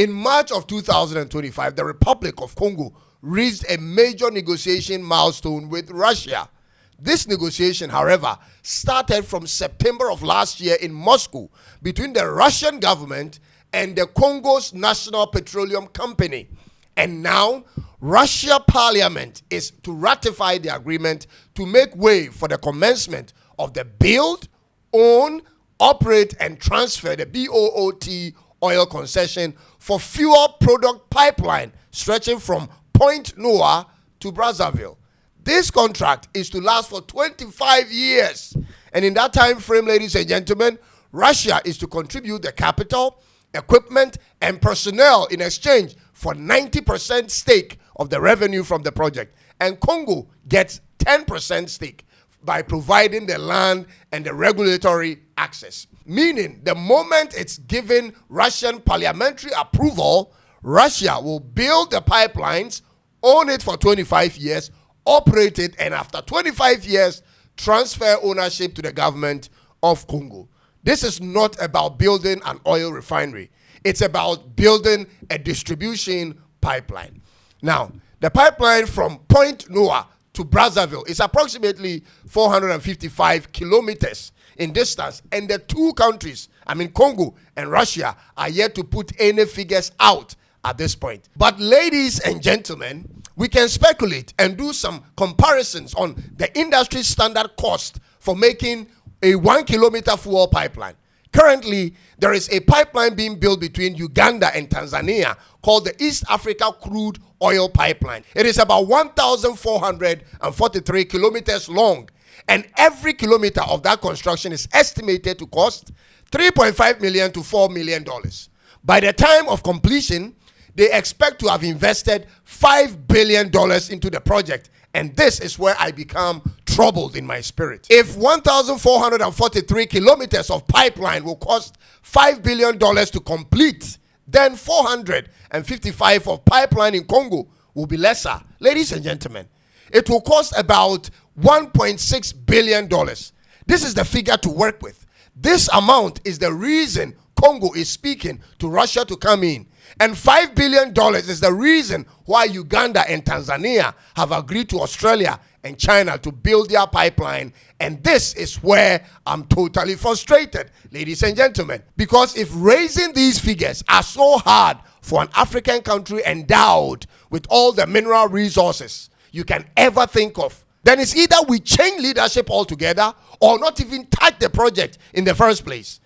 In March of 2025, the Republic of Congo reached a major negotiation milestone with Russia. This negotiation, however, started from September of last year in Moscow between the Russian government and the Congo's National Petroleum Company. And now, Russia Parliament is to ratify the agreement to make way for the commencement of the build, own, operate, and transfer, the BOOT oil concession for fuel product pipeline stretching from Point Noah to Brazzaville. This contract is to last for 25 years. And in that time frame, ladies and gentlemen, Russia is to contribute the capital, equipment, and personnel in exchange for 90% stake of the revenue from the project. And Congo gets 10% stake by providing the land and the regulatory access. Meaning, the moment it's given Russian parliamentary approval, Russia will build the pipelines, own it for 25 years, operate it, and after 25 years, transfer ownership to the government of Congo. This is not about building an oil refinery. It's about building a distribution pipeline. Now, the pipeline from Point Noah to Brazzaville is approximately 455 kilometers in distance, and the two countries, Congo and Russia, are yet to put any figures out at this point. But ladies and gentlemen, we can speculate and do some comparisons on the industry standard cost for making a 1 kilometer fuel pipeline. Currently, there is a pipeline being built between Uganda and Tanzania called the East Africa Crude Oil Pipeline. It is about 1,443 kilometers long, and every kilometer of that construction is estimated to cost $3.5 million to $4 million. By the time of completion, they expect to have invested $5 billion into the project. And this is where I become troubled in my spirit. If 1,443 kilometers of pipeline will cost $5 billion to complete, then 455 of pipeline in Congo will be lesser. Ladies and gentlemen, it will cost about $1.6 billion. This is the figure to work with. This amount is the reason Congo is speaking to Russia to come in. And $5 billion is the reason why Uganda and Tanzania have agreed to Australia and China to build their pipeline. And this is where I'm totally frustrated, ladies and gentlemen. Because if raising these figures are so hard for an African country endowed with all the mineral resources you can ever think of, then it's either we change leadership altogether or not even touch the project in the first place.